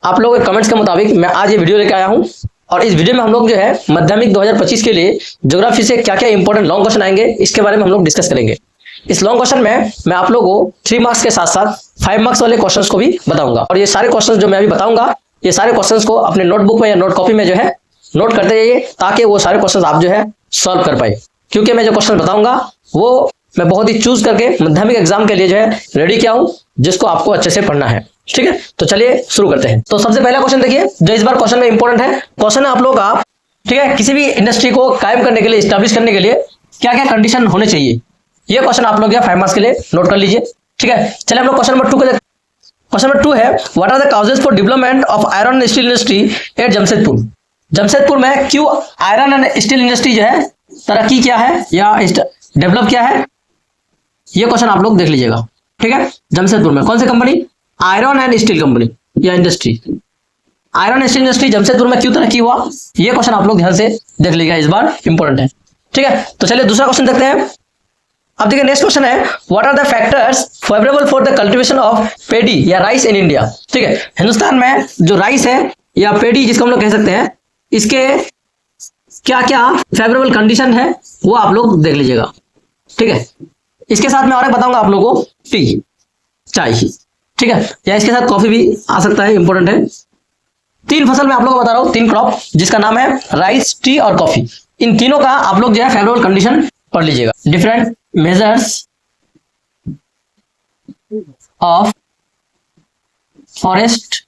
आप लोगों के कमेंट्स के मुताबिक मैं आज ये वीडियो लेकर आया हूँ। और इस वीडियो में हम लोग जो है माध्यमिक 2025 के लिए ज्योग्राफी से क्या क्या इंपॉर्टेंट लॉन्ग क्वेश्चन आएंगे इसके बारे में हम लोग डिस्कस करेंगे। इस लॉन्ग क्वेश्चन में मैं आप लोगों को 3 मार्क्स के साथ साथ 5 मार्क्स वाले क्वेश्चंस को भी बताऊंगा। और ये सारे क्वेश्चंस जो मैं अभी बताऊंगा, ये सारे क्वेश्चंस को अपने नोटबुक में या नोट कॉपी में जो है नोट करते जाइए, ताकि वो सारे क्वेश्चंस आप जो है सॉल्व कर पाए। क्योंकि मैं जो क्वेश्चन बताऊंगा वो मैं बहुत ही चूज करके माध्यमिक एग्जाम के लिए जो है रेडी किया हूं, जिसको आपको अच्छे से पढ़ना है। ठीक है, तो चलिए शुरू करते हैं। तो सबसे पहला क्वेश्चन देखिए, जो इस बार क्वेश्चन में इंपॉर्टेंट है। क्वेश्चन है आप लोग का, ठीक है, किसी भी इंडस्ट्री को कायम करने के लिए, स्टैब्लिश करने के लिए क्या क्या कंडीशन होने चाहिए। ये क्वेश्चन आप लोग 5 मार्क्स के लिए नोट कर लीजिए। ठीक है, चलिए हम लोग क्वेश्चन नंबर 2 को। क्वेश्चन नंबर 2 है, what are the causes for development of iron and steel industry at Jamshedpur. Jamshedpur में क्यों आयरन एंड स्टील इंडस्ट्री जो है तरक्की क्या है या डेवलप क्या है, ये क्वेश्चन आप लोग देख लीजिएगा। ठीक है, जमशेदपुर में कौन सी company, iron and steel company या industry, iron and steel industry Jamshedpur में क्यों तरक्की हुआ, ये क्वेश्चन आप लोग ध्यान से देख लीजिएगा, इस बार इंपॉर्टेंट है। ठीक है, तो चलिए दूसरा क्वेश्चन देखते हैं। अब देखिए नेक्स्ट क्वेश्चन है, what are the factors favourable for the cultivation of paddy या राइस इन इंडिया। ठीक है, हिंदुस्तान में जो राइस है या पेडी जिसको हम लोग कह सकते हैं, इसके क्या क्या फेवरेबल कंडीशन है वो आप लोग देख लीजिएगा। ठीक है, इसके साथ मैं और एक बताऊंगा आप लोगों को, टी चाय, ठीक है, या इसके साथ कॉफी भी आ सकता है, इंपॉर्टेंट है। 3 फसल मैं आप लोगों को बता रहा हूं, 3 क्रॉप, जिसका नाम है राइस, टी और कॉफी। इन तीनों का आप लोग जो है फेवरेबल कंडीशन पढ़ लीजिएगा। Different measures of forest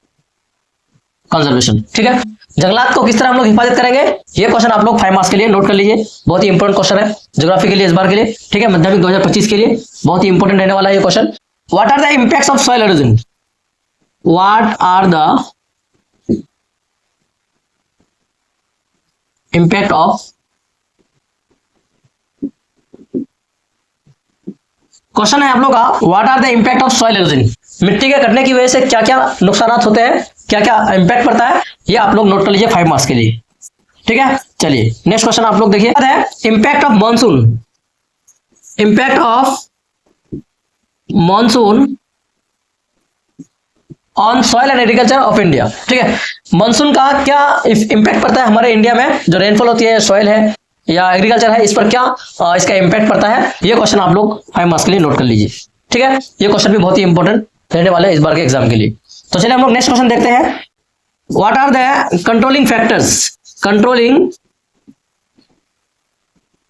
conservation. ठीक है, जंगलात को किस तरह हम लोग हिफाजत करेंगे, ये क्वेश्चन आप लोग 5 मार्क्स के लिए नोट कर लीजिए। बहुत ही इंपॉर्टेंट क्वेश्चन है ज्योग्राफी के लिए इस बार के लिए। ठीक है, माध्यमिक 2025 के लिए बहुत ही इंपॉर्टेंट रहने वाला है ये question. What are the impacts of soil erosion, what are the impact of, question है आप लोग का, what are the impact of soil erosion, मिट्टी के कटने की वजह से क्या क्या नुकसान होते हैं, क्या क्या इंपैक्ट पड़ता है, ये आप लोग नोट कर लीजिए 5 मार्क्स के लिए। ठीक है, चलिए नेक्स्ट क्वेश्चन आप लोग देखिए, impact of monsoon, impact of monsoon on soil and agriculture of India. ठीक है, मॉनसून का क्या इंपैक्ट पड़ता है हमारे इंडिया में, जो रेनफॉल होती है, सॉइल है या एग्रीकल्चर है, इस पर क्या इसका इंपैक्ट पड़ता है, ये क्वेश्चन आप लोग 5 मार्क्स के लिए नोट कर लीजिए। ठीक है, ये क्वेश्चन भी बहुत ही इंपॉर्टेंट रहने वाले हैं इस बार के एग्जाम के लिए। तो चलिए हम लोग नेक्स्ट क्वेश्चन देखते हैं, what are the controlling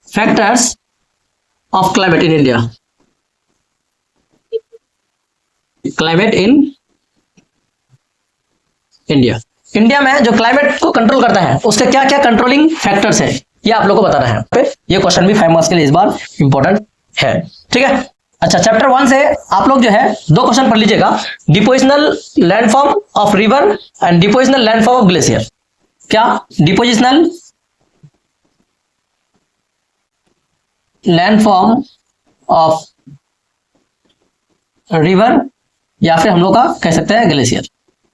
factors of climate in India, climate in India. India में जो क्लाइमेट को कंट्रोल करता है उसके क्या क्या कंट्रोलिंग फैक्टर्स है, ये आप लोगों को बताना है। ये क्वेश्चन भी 5 मार्क्स के लिए इस बार इंपॉर्टेंट है। ठीक है, अच्छा, चैप्टर 1 से आप लोग जो है 2 क्वेश्चन पढ़ लीजिएगा, depositional landform of river and depositional landform of glacier. क्या डिपोजिशनल लैंडफॉर्म ऑफ रिवर या फिर हम लोग का कह सकते हैं ग्लेशियर।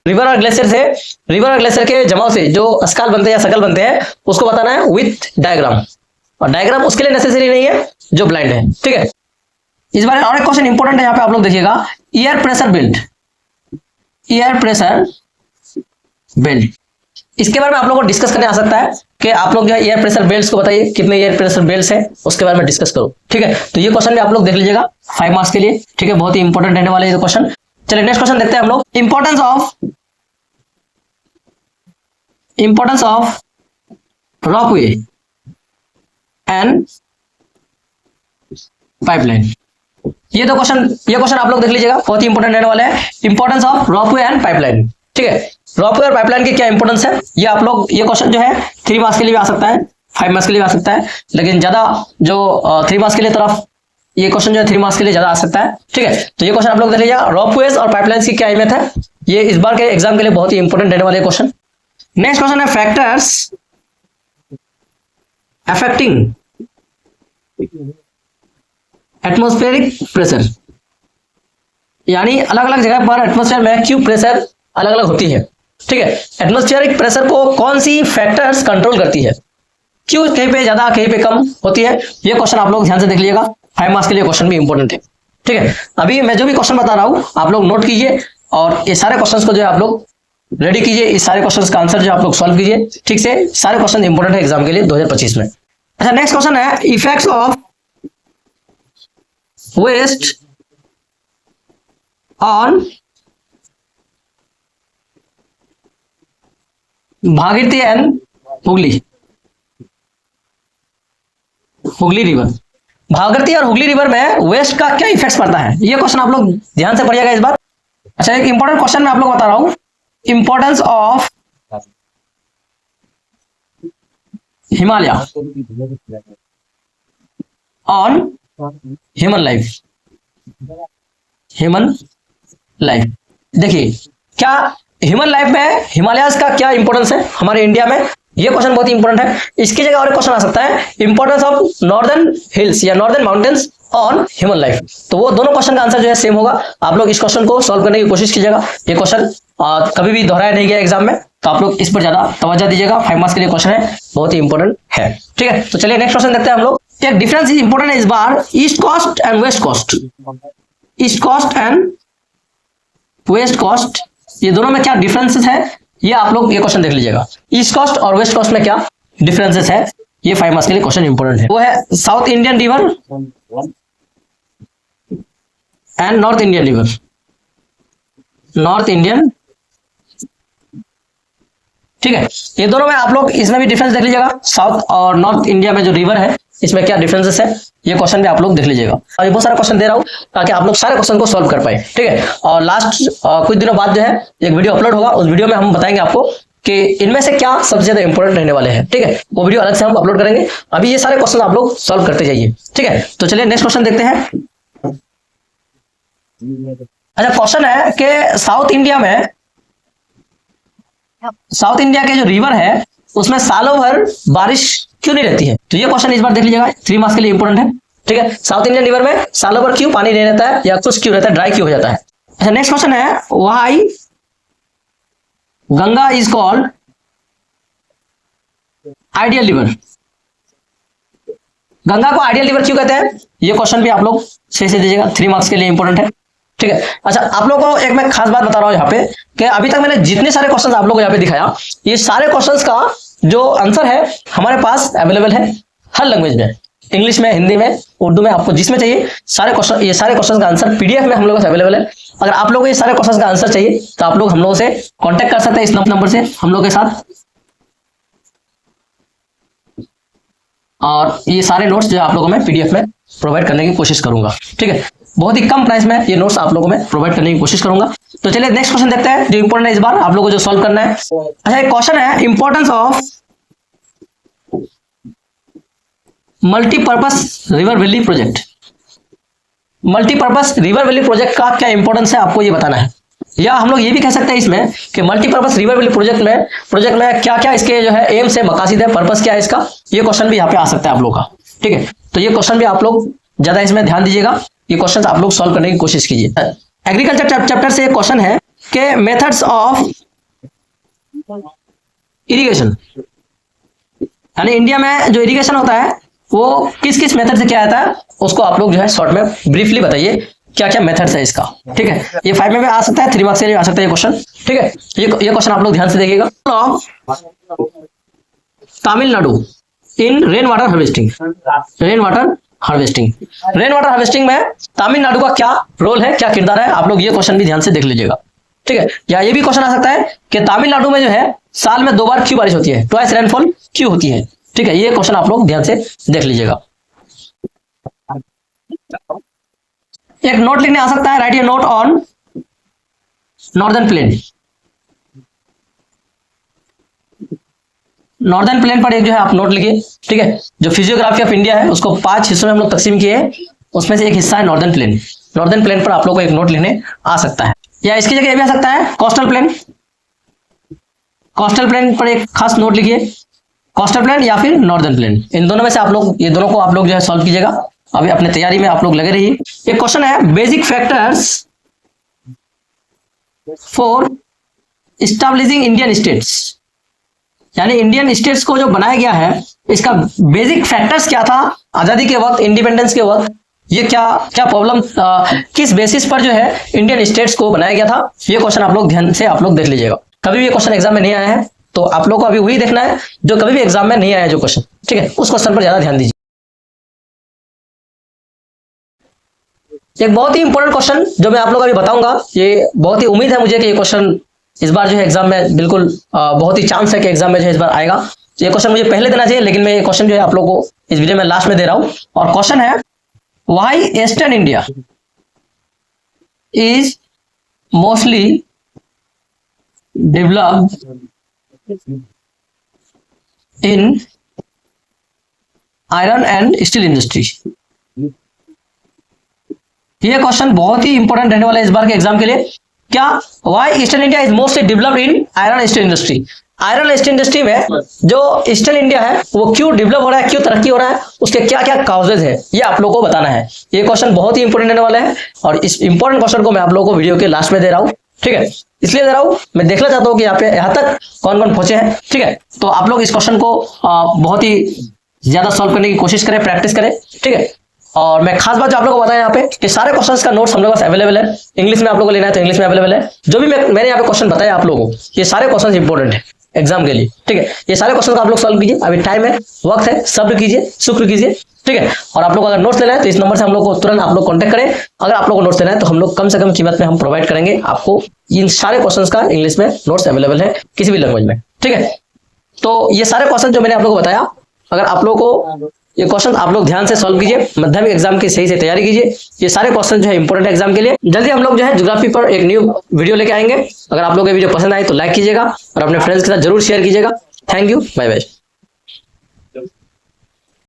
रिवर और ग्लेशियर के जमाव से जो अस्काल बनते हैं या सकल बनते हैं, उसको बताना है विथ डायग्राम, और डायग्राम उसके लिए नेसेसरी नहीं है जो ब्लाइंड है। ठीक है, इस बार और एक क्वेश्चन इंपॉर्टेंट है, यहाँ पे आप लोग देखिएगा, air pressure belt, air pressure belt, इसके बारे में आप लोगों को डिस्कस करने आ सकता है कि आप लोग जो है एयर प्रेशर बेल्ट्स को बताइए, कितने एयर प्रेशर बेल्ट्स है, उसके बारे में डिस्कस करो। ठीक है, तो ये क्वेश्चन भी आप लोग देख लीजिएगा 5 मार्क्स के लिए। ठीक है, बहुत ही इंपॉर्टेंट रहने वाले ये क्वेश्चन। चलिए नेक्स्ट क्वेश्चन देखते हैं हम लोग, इंपॉर्टेंस ऑफ रॉकवे एंड पाइपलाइन। ये क्वेश्चन आप लोग देख लीजिएगा, बहुत ही इंपॉर्टेंट रहने वाले हैं, इंपॉर्टेंस ऑफ रॉकवे एंड पाइपलाइन। ठीक है, रॉकवे और पाइपलाइन की क्या इंपॉर्टेंस है, ये आप लोग, ये क्वेश्चन जो है 3 मार्क्स के लिए भी आ सकता है, 5 मार्क्स के लिए भी आ सकता है, लेकिन ज्यादा जो 3 मार्क्स के लिए तरफ ये क्वेश्चन जो है 3 मार्क्स के लिए ज्यादा आ सकता है। ठीक है, तो ये क्वेश्चन आप लोग देख लीजिएगा, रॉकवेज और पाइपलाइंस की क्या अहमियत है, ये इस बार के एग्जाम के लिए बहुत ही इंपॉर्टेंट रहने वाले क्वेश्चन। नेक्स्ट क्वेश्चन है, फैक्टर्स अफेक्टिंग एटमॉस्फेरिक प्रेशर, यानी अलग अलग जगह पर एटमॉस्फेयर में क्यों प्रेशर अलग अलग होती है। ठीक है, एटमॉस्फेरिक प्रेशर को कौन सी फैक्टर्स कंट्रोल करती है, क्यों कहीं पे ज्यादा कहीं पे कम होती है, ये क्वेश्चन आप लोग ध्यान से देख लीजिएगा, 5 मार्क्स के लिए क्वेश्चन भी इंपॉर्टेंट है। ठीक है, अभी मैं जो भी क्वेश्चन बता रहा हूं आप लोग नोट कीजिए और ये सारे क्वेश्चंस को जो है आप लोग रेडी कीजिए, इस सारे क्वेश्चंस का आंसर जो आप लोग सॉल्व कीजिए ठीक से। सारे क्वेश्चन इंपॉर्टेंट है एग्जाम के लिए 2025 में। अच्छा, नेक्स्ट क्वेश्चन है effects of waste on Bhagirathi and Hooghly river. Bhagirathi और हुगली रिवर में वेस्ट का क्या इफेक्ट्स पड़ता है, ये क्वेश्चन आप लोग ध्यान से पढ़िएगा इस बार। अच्छा, एक इंपॉर्टेंट क्वेश्चन मैं आप लोग बता रहा हूं, importance of Himalaya on human life. देखिए, क्या ह्यूमन लाइफ में हिमालयस का क्या इंपॉर्टेंस है हमारे इंडिया में, ये क्वेश्चन बहुत ही इंपॉर्टेंट है। इसकी जगह और एक क्वेश्चन आ सकता है, इंपॉर्टेंस ऑफ नॉर्दर्न हिल्स या northern mountains on human life. तो वो दोनों क्वेश्चन का आंसर जो है सेम होगा। आप लोग इस क्वेश्चन को सॉल्व करने की कोशिश कीजिएगा। ये क्वेश्चन कभी भी दोहराया नहीं गया एग्जाम में, तो आप लोग इस पर ज्यादा तवज्जो दीजिएगा। 5 मार्क्स के लिए क्वेश्चन है, बहुत ही इंपॉर्टेंट है। ठीक है, तो चलिए नेक्स्ट क्वेश्चन देखते हैं हम लोग। एक डिफरेंस इज इंपॉर्टेंट है इस बार, east coast and west coast. East coast and west coast, ये दोनों में क्या डिफरेंसेस है, ये आप लोग ये क्वेश्चन देख लीजिएगा। ईस्ट कॉस्ट और वेस्ट कॉस्ट में क्या डिफरेंसेस है, ये 5 मार्क्स के लिए क्वेश्चन इंपॉर्टेंट है। वो है south Indian river and north Indian river. North Indian, ठीक है, ये दोनों में आप लोग इसमें भी डिफरेंस देख लीजिएगा। साउथ और नॉर्थ इंडिया में जो रिवर है इसमें क्या डिफरेंसेस है, ये क्वेश्चन भी आप लोग देख लीजिएगा। और ये बहुत सारा क्वेश्चन दे रहा हूं ताकि आप लोग सारे क्वेश्चन को सॉल्व कर पाए। ठीक है, और लास्ट कुछ दिनों बाद जो है एक वीडियो अपलोड होगा, उस वीडियो में हम बताएंगे आपको कि इनमें से क्या सबसे ज्यादा इंपॉर्टेंट रहने वाले हैं। ठीक है, वो वीडियो अलग से हम अपलोड करेंगे। अभी ये सारे क्वेश्चन आप लोग सॉल्व करते जाइए। ठीक है, तो चलिए नेक्स्ट क्वेश्चन देखते हैं। अच्छा, क्वेश्चन है कि साउथ इंडिया के जो रिवर है उसमें सालों भर बारिश क्यों नहीं रहती है, तो ये क्वेश्चन इस बार देख लीजिएगा। 3 मार्क्स के लिए इंपॉर्टेंट है। ठीक है, साउथ इंडियन रिवर में सालों भर क्यों पानी नहीं रहता है या कुछ क्यों रहता है, ड्राई क्यों हो जाता है। अच्छा, नेक्स्ट क्वेश्चन है why Ganga is called ideal river. Ganga को आइडियल रिवर क्यों कहते हैं, ये क्वेश्चन भी आप लोग सही से दीजिएगा। 3 मार्क्स के लिए इंपॉर्टेंट है। ठीक है, अच्छा, आप लोगों को एक मैं खास बात बता रहा हूं यहाँ पे कि अभी तक मैंने जितने सारे क्वेश्चन आप लोगों को यहाँ पे दिखाया, ये सारे क्वेश्चंस का जो आंसर है हमारे पास अवेलेबल है हर लैंग्वेज में, इंग्लिश में, हिंदी में, उर्दू में, आपको जिसमें चाहिए सारे क्वेश्चन, ये सारे क्वेश्चन का आंसर पीडीएफ में हम लोगों से अवेलेबल है। अगर आप लोगों को ये सारे क्वेश्चन का आंसर चाहिए तो आप लोग हम लोगों से कांटेक्ट कर सकते हैं इस नंबर से हम लोग के साथ, और ये सारे नोट्स जो आप लोगों में पीडीएफ में प्रोवाइड करने की कोशिश करूंगा। ठीक है, बहुत ही कम प्राइस में ये नोट्स आप लोगों में प्रोवाइड करने की कोशिश करूंगा। तो चलिए नेक्स्ट क्वेश्चन देखते हैं जो इंपॉर्टेंट है इस बार आप लोगों को जो सॉल्व करना है। अच्छा, एक क्वेश्चन है importance of multipurpose river valley project. Multipurpose river valley project का क्या इंपॉर्टेंस है आपको ये बताना है, या हम लोग ये भी कह सकते हैं इसमें कि मल्टीपर्पस रिवर वैली प्रोजेक्ट में क्या क्या इसके जो है एम्स है, मकासद है, पर्पस क्या है इसका, ये क्वेश्चन भी यहाँ पे आ सकता है आप लोग का। ठीक है, तो ये क्वेश्चन भी आप लोग ज्यादा इसमें ध्यान दीजिएगा, ये क्वेश्चन आप लोग सॉल्व करने की कोशिश कीजिए। एग्रीकल्चर चैप्टर से एक क्वेश्चन है कि मेथड्स ऑफ इरिगेशन, यानी इंडिया में जो इरिगेशन होता है वो किस किस मेथड से किया जाता है, उसको आप लोग जो है शॉर्ट में ब्रीफली बताइए क्या क्या मेथड्स है इसका। ठीक है, ये 5 में भी आ सकता है, 3 मार्क्स से भी आ सकता है ये क्वेश्चन। ठीक है, ये क्वेश्चन आप लोग ध्यान से देखिएगा। Tamil Nadu in rain water harvesting. Rain water harvesting में तमिलनाडु का क्या रोल है, क्या किरदार है, आप लोग ये क्वेश्चन भी ध्यान से देख लीजिएगा। ठीक है, या ये भी क्वेश्चन आ सकता है कि तमिलनाडु में जो है साल में 2 बार क्यों बारिश होती है, ट्वाइस रेनफॉल क्यों होती है। ठीक है, ये क्वेश्चन आप लोग ध्यान से देख लीजिएगा। एक नोट लिखने आ सकता है, right A note on northern plain. Northern plain पर एक जो है आप नोट लिखिए। ठीक है, जो फिजियोग्राफी ऑफ इंडिया है उसको 5 हिस्सों में हम लोग तकसीम किए हैं, उसमें से एक हिस्सा है नॉर्दर्न प्लेन। नॉर्दर्न प्लेन पर आप लोग को एक नोट लिखने आ सकता है, या इसकी जगह ये भी आ सकता है कोस्टल प्लेन। कोस्टल प्लेन पर एक खास नोट लिखिए, कोस्टल प्लेन या फिर नॉर्दर्न प्लेन, इन दोनों में से आप लोग, ये दोनों को आप लोग जो है सॉल्व कीजिएगा। अभी अपने तैयारी में आप लोग लगे रहिए। एक क्वेश्चन है basic factors for establishing Indian states, यानी इंडियन स्टेट्स को जो बनाया गया है इसका बेसिक फैक्टर्स क्या था आजादी के वक्त, इंडिपेंडेंस के वक्त, ये क्या प्रॉब्लम, किस बेसिस पर जो है इंडियन स्टेट्स को बनाया गया था, ये क्वेश्चन आप लोग ध्यान से आप लोग देख लीजिएगा। कभी भी ये क्वेश्चन एग्जाम में नहीं आया है, तो आप लोग को अभी वही देखना है जो कभी भी एग्जाम में नहीं आया है जो क्वेश्चन, ठीक है, उस क्वेश्चन पर ज्यादा ध्यान दीजिए। एक बहुत ही इंपॉर्टेंट क्वेश्चन जो मैं आप लोग को अभी बताऊंगा, ये बहुत ही उम्मीद है मुझे कि ये क्वेश्चन इस बार जो है एग्जाम में बिल्कुल बहुत ही चांस है कि एग्जाम में जो है इस बार आएगा। ये क्वेश्चन मुझे पहले देना चाहिए, लेकिन मैं ये क्वेश्चन जो है आप लोग को इस वीडियो में लास्ट में दे रहा हूं। और क्वेश्चन है, why eastern India is mostly developed in iron and steel industry. ये क्वेश्चन बहुत ही इंपॉर्टेंट रहने वाला है इस बार के एग्जाम के लिए। क्या, why eastern India is mostly developed in iron and steel industry. Iron and steel industry में जो ईस्टर्न इंडिया है वो क्यों डेवलप हो रहा है, क्यों तरक्की हो रहा है, उसके क्या क्या काउजेज है, ये आप लोगों को बताना है। ये क्वेश्चन बहुत ही इंपॉर्टेंट रहने वाला है और इस इंपॉर्टेंट क्वेश्चन को मैं आप लोगों को वीडियो के लास्ट में दे रहा हूँ, ठीक है। इसलिए दे रहा हूँ, मैं देखना चाहता हूँ कि यहाँ तक कौन कौन पहुंचे हैं, ठीक है। तो आप लोग इस क्वेश्चन को बहुत ही ज्यादा सॉल्व करने की कोशिश करें, प्रैक्टिस करें, ठीक है। और मैं खास बात जो आप लोगों को बताया यहाँ पे कि सारे क्वेश्चंस का नोट्स हम लोग पास अवेलेबल है। इंग्लिश में आप लोगों को लेना है तो इंग्लिश में अवेलेबल है। जो भी मैंने यहाँ पे क्वेश्चन बताया आप लोगों को, ये सारे क्वेश्चंस इंपॉर्टेंट है एग्जाम के लिए, ठीक है। ये सारे क्वेश्चन आप लोग सॉल्व कीजिए, अभी टाइम है, वक्त है, सब्र कीजिए, शुक्र कीजिए, ठीक है। और आप लोग अगर नोट्स लेना है तो इस नंबर से हम लोग को तुरंत आप लोग कांटेक्ट करें। अगर आप लोग को नोट्स लेना है तो हम लोग कम से कम कीमत में हम प्रोवाइड करेंगे आपको इन सारे क्वेश्चंस का इंग्लिश में नोट्स अवेलेबल है किसी भी लैंग्वेज में, ठीक है। तो ये सारे क्वेश्चन जो मैंने आप लोग को बताया, अगर आप लोग को ये क्वेश्चन आप लोग ध्यान से सॉल्व कीजिए, माध्यमिक एग्जाम की सही से तैयारी कीजिए। ये सारे क्वेश्चन जो है इंपॉर्टेंट एग्जाम के लिए। जल्दी हम लोग जो है ज्योग्राफी पर एक न्यू वीडियो लेके आएंगे। अगर आप लोग ये वीडियो पसंद आए तो लाइक कीजिएगा और अपने फ्रेंड्स के साथ जरूर शेयर कीजिएगा। Thank you, bye bye.